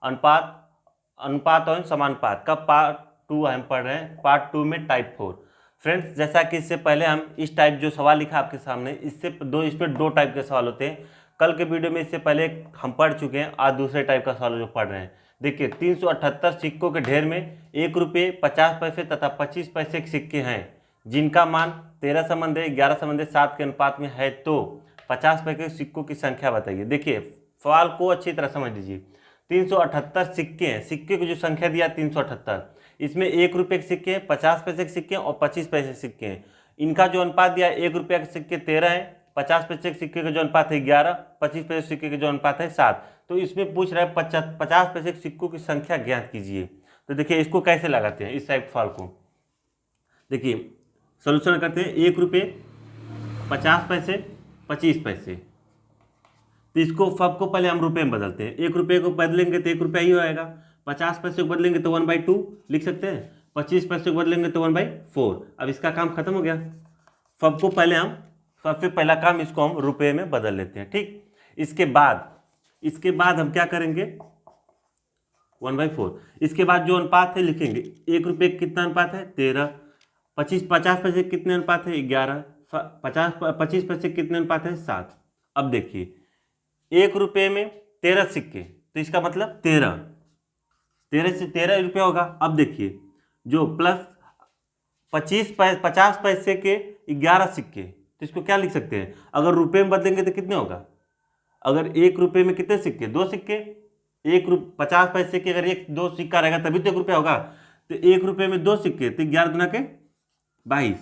अनुपात, अनुपात और समानुपात का पार्ट 2 हम पढ़ रहे हैं, पार्ट 2 में टाइप 4। फ्रेंड्स, जैसा कि इससे पहले हम इस टाइप जो सवाल लिखा आपके सामने, इस पर दो टाइप के सवाल होते हैं। कल के वीडियो में इससे पहले हम पढ़ चुके हैं, आज दूसरे टाइप का सवाल जो पढ़ रहे हैं। देखिए, 378 सिक्कों के ढेर में 1 रुपये 50 पैसे तथा 25 पैसे के सिक्के हैं, जिनका मान 13 संबंधे 11 संबंधे 7 के अनुपात में है, तो 50 पैसे के सिक्कों की संख्या बताइए। देखिए, सवाल को अच्छी तरह समझ लीजिए। 378 सिक्के हैं, सिक्के की जो संख्या दिया 378, इसमें 1 रुपये के सिक्के हैं, 50 पैसे के सिक्के हैं और 25 पैसे के सिक्के हैं। इनका जो अनुपात दिया 1 रुपये के सिक्के 13 हैं, 50 पैसे के सिक्के का जो अनुपात है 11, 25 पैसे के सिक्के का जो अनुपात है 7। तो इसमें पूछ रहा है 50 पैसे के सिक्कों की संख्या ज्ञात कीजिए। तो देखिए, इसको कैसे लगाते हैं इस टाइप सवाल को। देखिए, सोल्यूशन करते हैं। 1 रुपये 50 पैसे 25 पैसे, तो इसको सबको पहले हम रुपये में बदलते हैं। 1 रुपये को बदलेंगे तो 1 रुपया ही आएगा, 50 पैसे को बदलेंगे तो 1/2 लिख सकते हैं, 25 पैसे को बदलेंगे तो 1/4। अब इसका काम खत्म हो गया। सबको पहले हम, सबसे पहला काम इसको हम रुपये में बदल लेते हैं, ठीक। इसके बाद हम क्या करेंगे, 1/4। इसके बाद जो अनुपात है लिखेंगे, 1 रुपये कितना अनुपात है 13, 50 पैसे कितने अनुपात है 11, 25 पैसे कितने अनुपात है 7। अब देखिए, 1 रुपये में 13 सिक्के, तो इसका मतलब 13 से 13 रुपये होगा। अब देखिए, जो प्लस 50 पैसे के 11 सिक्के, तो इसको क्या लिख सकते हैं, अगर रुपये में बदलेंगे तो कितने होगा। अगर 1 रुपये में कितने सिक्के, 2 सिक्के, 50 पैसे के अगर 2 सिक्का रहेगा तभी तो 1 रुपया होगा। तो 1 रुपये में 2 सिक्के, तो 11 दूना के 22।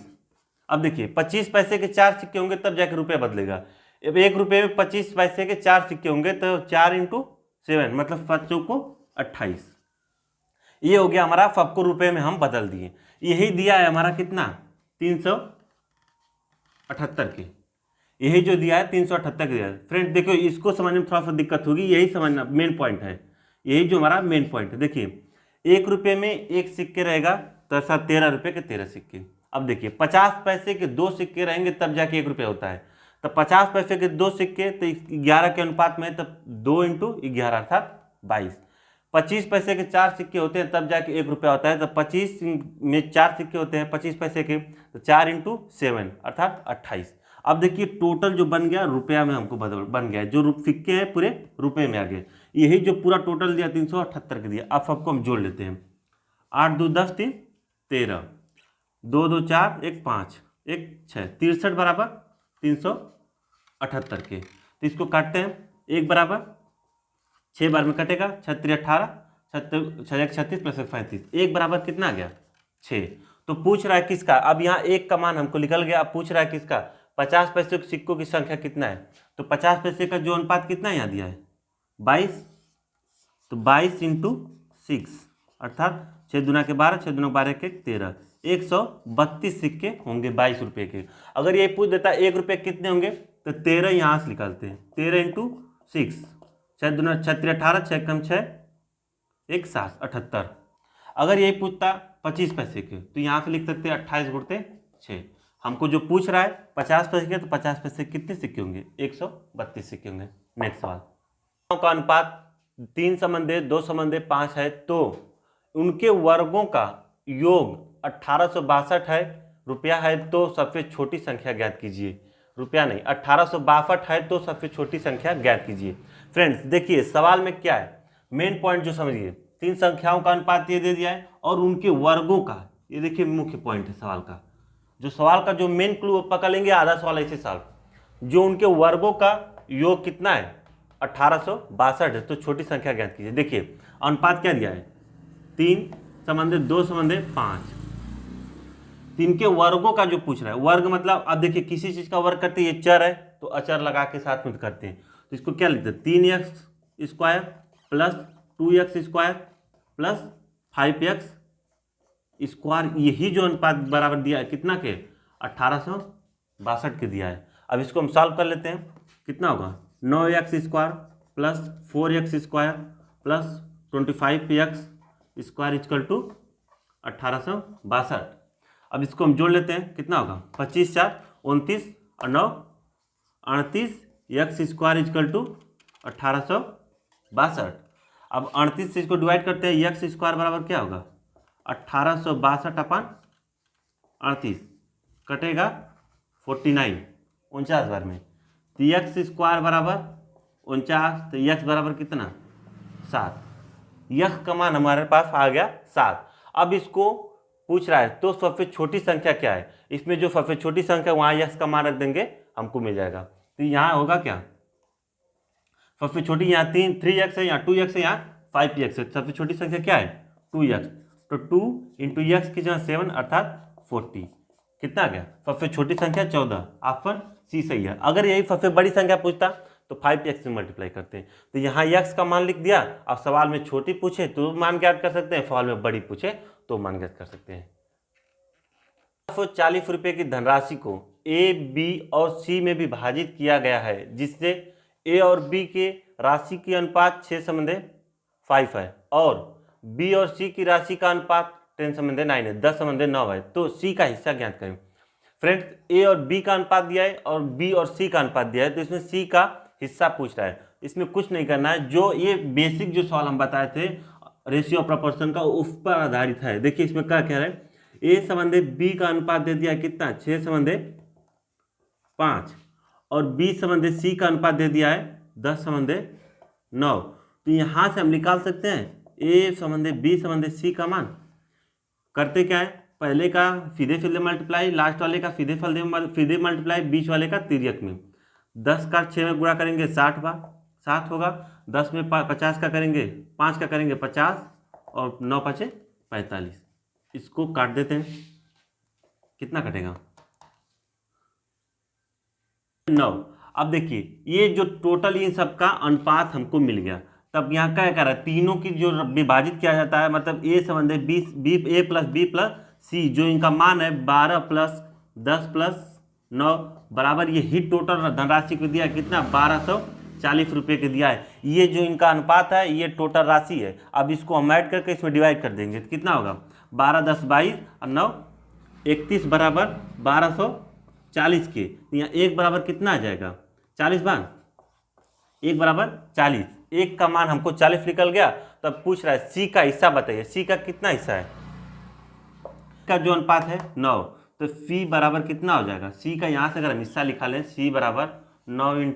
अब देखिए, 25 पैसे के 4 सिक्के होंगे तब जाके रुपया बदलेगा। अब 1 रुपये में 25 पैसे के 4 सिक्के होंगे तो 4 × 7, मतलब 7 को 28। ये हो गया हमारा, सबको रुपये में हम बदल दिए। यही दिया है हमारा कितना, 378 के, यही जो दिया है 378 के दिया है। फ्रेंड देखो, इसको समझने में थोड़ा सा दिक्कत होगी, यही समझना मेन पॉइंट है, यही जो हमारा मेन पॉइंट है। देखिए, 1 रुपये में 1 सिक्के रहेगा तो 13 रुपये के 13 सिक्के। अब देखिए, 50 पैसे के 2 सिक्के रहेंगे तब जाके 1 रुपया होता है, तो 50 पैसे के 2 सिक्के तो 11 के अनुपात में, तब 2 × 11 अर्थात 22। 25 पैसे के 4 सिक्के होते हैं तब जाके 1 रुपया होता है, तो 25 में 4 सिक्के होते हैं 25 पैसे के, तो 4 × 7 अर्थात 28। अब देखिए, टोटल जो बन गया रुपया में हमको बन गया, जो सिक्के हैं पूरे रुपये में आ गए। यही जो पूरा टोटल दिया 378 के दिया। अब सबको हम जोड़ लेते हैं, 8 2 10 3 13, 2 2 4 1 5 1 6, 63 बराबर 378 के। तो इसको काटते हैं, 1 बराबर 6 बार में कटेगा, 6 3 18, 6 1 36 + 1 35, 1 बराबर कितना आ गया 6। तो पूछ रहा है किसका, अब यहाँ 1 का मान हमको निकल गया। अब पूछ रहा है किसका, 50 पैसे के सिक्कों की संख्या कितना है। तो 50 पैसे का जो अनुपात कितना यहाँ दिया है 22, तो 22 × 6 अर्थात 6 दूना के 12, 6 दूना 12 के 13, 132 सिक्के होंगे 22 रुपये के। अगर ये पूछ देता 1 रुपये कितने होंगे, तो 13 यहाँ से निकालते हैं, 13 × 6, 6 दूना 6 3 18, 6 कम 6 1 7 78। अगर यही पूछता 25 पैसे के, तो यहाँ से लिख सकते हैं 28 × 6। हमको जो पूछ रहा है 50 पैसे के, तो 50 पैसे कितने सिक्के होंगे 132 सिक्के होंगे। नेक्स्ट सवाल, का अनुपात 3 संबंधे 2 संबंधे 5 है, तो उनके वर्गों का योग 1862 है, रुपया है, तो सबसे छोटी संख्या ज्ञात कीजिए। रुपया नहीं, 1862 है तो सबसे छोटी संख्या ज्ञात कीजिए। फ्रेंड्स देखिए, सवाल में क्या है, मेन पॉइंट जो समझिए, 3 संख्याओं का अनुपात ये दे दिया है और उनके वर्गों का, ये देखिए मुख्य पॉइंट है सवाल का। जो सवाल का जो मेन क्लू पकड़ लेंगे, आधा सवाल ऐसे सॉल्व। जो उनके वर्गों का योग कितना है 1862 है, तो छोटी संख्या ज्ञात कीजिए। देखिए, अनुपात क्या दिया है 3 संबंधे 2 संबंधे 5, 3 के वर्गों का जो पूछ रहा है। वर्ग मतलब, अब देखिए किसी चीज का वर्ग करते हैं, ये चर है तो अचर लगा के साथ में करते हैं, तो इसको क्या लिखते हैं 3x² + 2x² + 5x²। यही जो अनुपात बराबर दिया है कितना के 1862 के दिया है। अब इसको हम सॉल्व कर लेते हैं, कितना होगा 9x² + 4x² + 25x² = 1862। अब इसको हम जोड़ लेते हैं, कितना होगा 25 4 29 और 9 38, x² = 1862। अब 38 से इसको डिवाइड करते हैं, एक्स स्क्वायर बराबर क्या होगा 1862/38 कटेगा 49 49 बार में, तो एक्स स्क्वायर बराबर 49, तो एक्स बराबर कितना 7। यह का मान हमारे पास आ गया 7। अब इसको पूछ रहा है तो सबसे छोटी संख्या क्या है, इसमें जो सबसे छोटी संख्या वहाँ यक्स का मान रख देंगे हमको मिल जाएगा। तो यहाँ होगा क्या, सबसे छोटी यहाँ 3x है, यहाँ 2x है, यहाँ 5x है, सबसे छोटी संख्या क्या है 2x, तो 2 इंटू एक्स की जगह 7 अर्थात 40 कितना आ गया, सबसे छोटी संख्या 14, ऑप्शन सी सही है। अगर यही सबसे बड़ी संख्या पूछता तो 5x से मल्टीप्लाई करते हैं। तो यहाँ x का मान लिख दिया, अब सवाल में छोटी पूछे तो मान ज्ञात कर सकते हैं, सवाल में बड़ी पूछे तो मान ज्ञात कर सकते हैं। 40 रुपये की धनराशि को ए, बी और सी में विभाजित किया गया है, जिससे ए और बी के राशि की अनुपात 6:5 है और बी और सी की राशि का अनुपात 10:9 है, 10:9 है। तो सी का हिस्सा ज्ञात करें। फ्रेंड्स, ए और बी का अनुपात दिया है और बी और सी का अनुपात दिया है, तो इसमें सी का हिस्सा पूछ रहा है। इसमें कुछ नहीं करना है, जो ये बेसिक जो सवाल हम बताए थे रेशियो ऑफ प्रोपोर्शन का, उस पर आधारित है। देखिए इसमें क्या कह रहा है, ए संबंधे बी का अनुपात दे दिया है कितना 6:5 और बी संबंधे सी का अनुपात दे दिया है 10:9। तो यहाँ से हम निकाल सकते हैं ए संबंधे बी संबंधे सी का मान। करते क्या है, पहले का सीधे सीधे मल्टीप्लाई, लास्ट वाले का सीधे सीधे मल्टीप्लाई, बीच वाले का तिर्यक में। 10 का 6 में गुणा करेंगे 60 बार, 7 होगा। 10 में 50 का करेंगे, 5 का करेंगे 50 और 9 × 5 = 45। इसको काट देते हैं, कितना कटेगा 9। अब देखिए ये जो टोटल इन सबका अनुपात हमको मिल गया। तब यहाँ क्या कर रहा है, तीनों की जो विभाजित किया जाता है, मतलब ए संबंधे बी ए प्लस बी प्लस सी, जो इनका मान है 12 + 10 + 9 बराबर ये ही टोटल धनराशि को दिया है कितना 1240 रुपये के दिया है। ये जो इनका अनुपात है ये टोटल राशि है। अब इसको हम ऐड करके इसमें डिवाइड कर देंगे तो कितना होगा 12 × 10 = 22 और 9 = 31 बराबर 1240 के। यहाँ 1 बराबर कितना आ जाएगा 40 बार, 1 बराबर 40, 1 का मान हमको 40 निकल गया। तब पूछ रहा है सी का हिस्सा बताइए, सी का कितना हिस्सा है, का जो अनुपात है 9, तो सी बराबर कितना हो जाएगा, सी का यहाँ से अगर हम हिस्सा लिखा लें सी बराबर 9 ×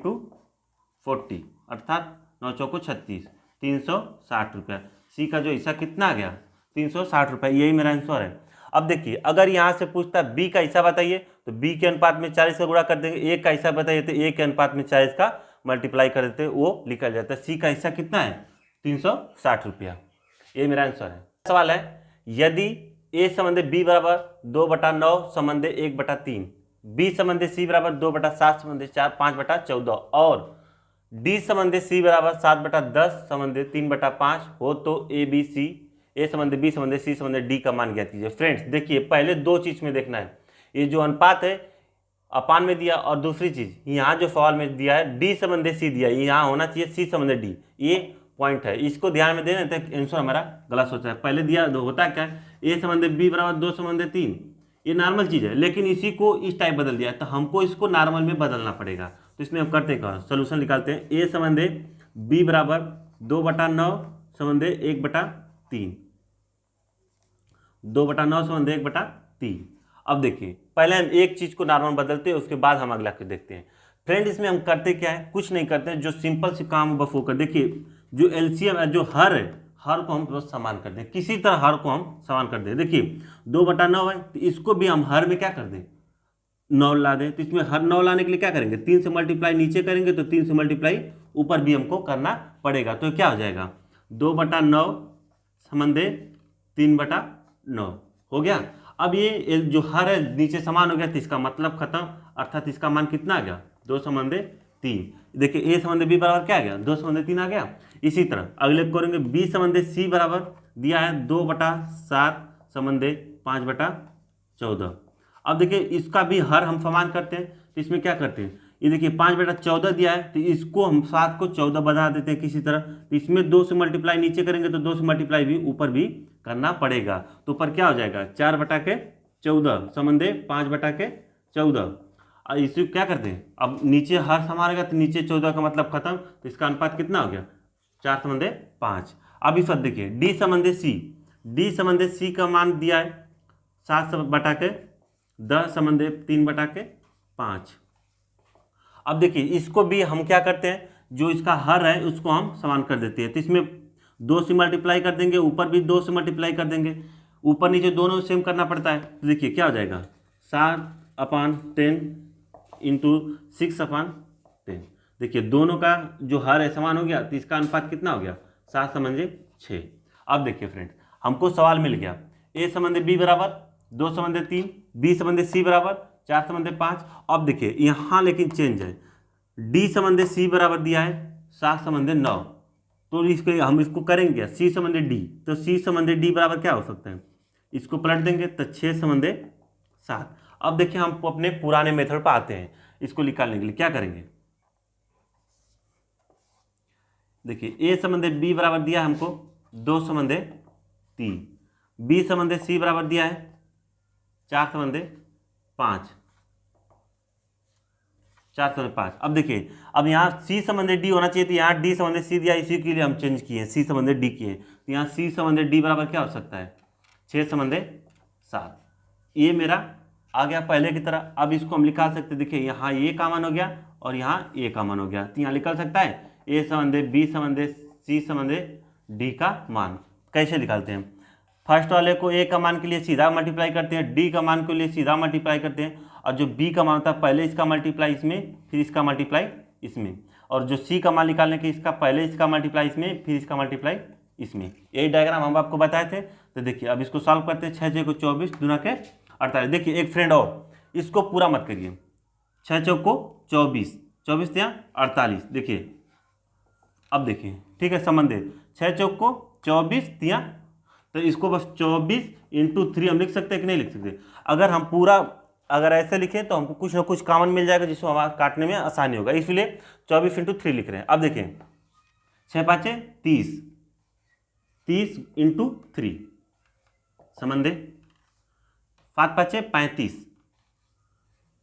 40 अर्थात 9 चौको 36, 360 रुपया। सी का जो हिस्सा कितना आ गया 360 रुपये, यही मेरा आंसर है। अब देखिए अगर यहाँ से पूछता है बी का हिस्सा बताइए तो बी के अनुपात में 40 का गुणा कर देंगे, ए का हिस्सा बताइए तो ए के अनुपात में 40 का मल्टीप्लाई कर देते, वो निकल जाता है। सी का हिस्सा कितना है 360 रुपया, ये मेरा आंसर है। सवाल है यदि ए संबंधे बी बराबर 2/9 संबंधे 1/3, बी संबंधे सी बराबर 2/7 संबंधे 4 5/14 और डी संबंधे सी बराबर 7/10 संबंधे 3/5 हो तो ए बी सी, ए संबंधे बी संबंधे सी संबंधे डी का मान ज्ञात कीजिए। फ्रेंड्स देखिए पहले दो चीज में देखना है, ये जो अनुपात है अपान में दिया और दूसरी चीज यहाँ जो सवाल में दिया है डी संबंधे सी दिया, यहाँ होना चाहिए सी संबंधे डी, ये पॉइंट है, इसको ध्यान में देना तो आंसर हमारा गलत सोचा है। पहले दिया होता क्या है ए संबंधे बी बराबर 2 संबंधे 3, ये नॉर्मल चीज है, लेकिन इसी को इस टाइप बदल दिया है तो हमको इसको नॉर्मल में बदलना पड़ेगा। तो इसमें हम करते हैं सोल्यूशन निकालते हैं, ए संबंधे बी बराबर 2/9 संबंधे 1/3, 2/9 संबंधे 1/3। अब देखिए पहले हम एक चीज को नॉर्मल बदलते हैं, उसके बाद हम अगला को देखते हैं। फ्रेंड इसमें हम करते क्या है, कुछ नहीं करते, जो सिंपल से काम बस वो कर। देखिए जो एलसीएम है, जो हर है, हर को हम बस समान कर दें, किसी तरह हर को हम समान कर दें। देखिए 2/9 है तो इसको भी हम हर में क्या कर दें 9 ला दें, तो इसमें हर 9 लाने के लिए क्या करेंगे 3 से मल्टीप्लाई नीचे करेंगे तो 3 से मल्टीप्लाई ऊपर भी हमको करना पड़ेगा। तो क्या हो जाएगा 2/9 संबंधे 3/9 हो गया। अब ये जो हर है नीचे समान हो गया तो इसका मतलब खत्म, अर्थात इसका मान कितना आ गया 2 संबंधे 3। देखिए ए संबंधे बी बराबर क्या आ गया 2 संबंधे 3 आ गया। इसी तरह अगले करेंगे बी संबंधे सी बराबर दिया है 2/7 संबंधे 5/14। अब देखिए इसका भी हर हम समान करते हैं, तो इसमें क्या करते हैं, ये देखिए 5/14 दिया है तो इसको हम 7 को 14 बना देते हैं किसी तरह। तो इसमें 2 से मल्टीप्लाई नीचे करेंगे तो 2 से मल्टीप्लाई भी ऊपर भी करना पड़ेगा। तो ऊपर क्या हो जाएगा 4/14 संबंधे 5/14। और इसी क्या करते हैं, अब नीचे हर समान रहेगा तो नीचे 14 का मतलब खत्म, तो इसका अनुपात कितना हो गया 4 समंदे 5। अब इस वक्त देखिए डी समंदे सी, डी समंदे सी का मान दिया है 7 बटा के 10 समंदे 3 बटा के 5। अब देखिए इसको भी हम क्या करते हैं, जो इसका हर है उसको हम समान कर देते हैं। तो इसमें 2 से मल्टीप्लाई कर देंगे, ऊपर भी 2 से मल्टीप्लाई कर देंगे, ऊपर नीचे दोनों सेम करना पड़ता है। तो देखिए क्या हो जाएगा 7/10 इंटू 6/10। देखिए दोनों का जो हर है समान हो गया, तो इसका अनुपात कितना हो गया 7 समंदे 6। अब देखिए फ्रेंड हमको सवाल मिल गया ए समंदे बी बराबर 2 समंदे 3, बी समंदे सी बराबर 4 समंदे 5। अब देखिए यहाँ लेकिन चेंज है, डी समंदे सी बराबर दिया है 7 समंदे 9। तो इसको हम इसको करेंगे क्या, सी समंदे डी, तो सी समंदे डी बराबर क्या हो सकता है, इसको पलट देंगे तो 6 समंदे 7। अब देखिए हम अपने पुराने मेथड पर आते हैं, इसको निकालने के लिए क्या करेंगे। देखिए ए समंदे बी बराबर दिया है हमको 2 समंदे 3, बी समंदे सी बराबर दिया है 4 समंदे 5, 4 समंदे 5। अब देखिए अब यहाँ सी समंदे डी होना चाहिए, तो यहाँ डी समंदे सी दिया, इसी के लिए हम चेंज किए सी समंदे डी किए। तो यहाँ सी समंदे डी बराबर क्या हो सकता है 6 समंदे 7। ये मेरा आ गया पहले की तरह। अब इसको हम निकाल सकते, देखिए यहाँ ए का मान हो गया और यहाँ ए का मान हो गया, तो यहाँ निकल सकता है ए समंदे बी समंदे सी समंदे डी का मान। कैसे निकालते हैं, फर्स्ट वाले को ए का मान के लिए सीधा मल्टीप्लाई करते हैं, डी का मान के लिए सीधा मल्टीप्लाई करते हैं, और जो बी का मान होता है पहले इसका मल्टीप्लाई इसमें फिर इसका मल्टीप्लाई इसमें, और जो सी का मान निकालने के इसका पहले इसका मल्टीप्लाई इसमें फिर इसका मल्टीप्लाई इसमें। यही डायग्राम हम आपको बताए थे। तो देखिए अब इसको सॉल्व करते हैं, 6 को 24 दूना के 48। देखिए एक फ्रेंड और, इसको पूरा मत करिए, 6 को 24, 24 या 48। देखिए अब देखिए ठीक है संबंध है 6 को 24 दिया, तो इसको बस 24 इंटू 3 हम लिख सकते हैं कि नहीं लिख सकते। अगर हम पूरा अगर ऐसे लिखें तो हमको कुछ ना कुछ कॉमन मिल जाएगा जिसको हमारा काटने में आसानी होगा, इसलिए 24 इंटू 3 लिख रहे हैं। अब देखिए 6 5 30, 30 इंटू 3 समझे, 7 5 35,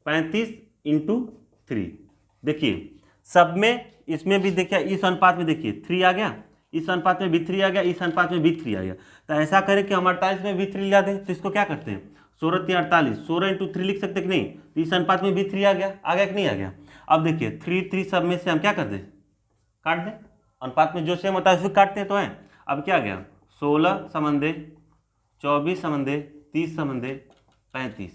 35 इंटू 3। देखिए सब में इसमें भी देखिए इस अनुपात में देखिए 3 आ गया, इस अनुपात में भी 3 आ गया, इस अनुपात में भी 3 आ गया। तो ऐसा करें कि हम 48 में भी 3 लिया दें, तो इसको क्या करते हैं 16 3 48, 16 इंटू 3 लिख सकते कि नहीं। तो इस अनुपात में भी 3 आ गया कि नहीं आ गया। अब देखिए 3 3 सब में से हम क्या कर दें, काट दें, अनुपात में जो सेम होता है उसको काटते हैं तो है। अब क्या गया 16 समंदे 24 समंदे 30 समंदे 35।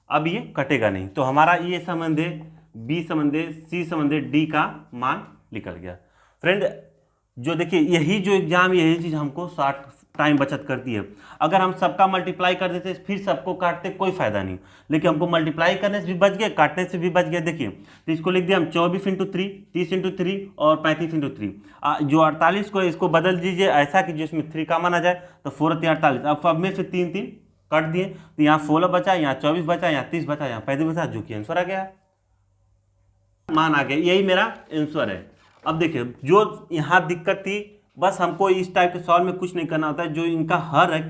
अब ये कटेगा नहीं, तो हमारा ये समंदे बी समंदे सी समंदे डी का मान निकल गया। फ्रेंड जो देखिए यही जो एग्जाम यही चीज़ हमको शॉर्ट टाइम बचत करती है। अगर हम सबका मल्टीप्लाई कर देते फिर सबको काटते कोई फायदा नहीं, लेकिन हमको मल्टीप्लाई करने से भी बच गया, काटने से भी बच गया। देखिए तो इसको लिख दिया हम 24 इंटू 3, 30 इंटू 3 और 35 इंटू 3। जो 48 को इसको बदल दीजिए ऐसा कि जिसमें 3 का मान आ जाए, तो 4 3 48। अब सब में से 3 3 काट दिए, तो यहाँ 16 बचा, यहाँ 24 बचा, यहाँ 30 बचा, यहाँ 35 बचा, जो कि आंसर आ गया, मान आ गया। यही मेरा आंसर है। अब देखिए जो यहाँ दिक्कत थी, बस हमको इस टाइप के सवाल में कुछ नहीं करना होता है, जो इनका हर है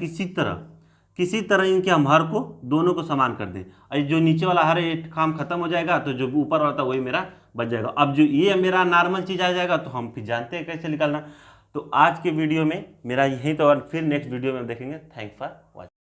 किसी तरह इनके हम हर को दोनों को समान कर दें, और जो नीचे वाला हर है काम खत्म हो जाएगा, तो जो ऊपर वाला था वही मेरा बच जाएगा। अब जो ये मेरा नॉर्मल चीज़ आ जाएगा तो हम फिर जानते हैं कैसे निकालना। तो आज के वीडियो में मेरा यही तो, और फिर नेक्स्ट वीडियो में देखेंगे। Thanks for watching.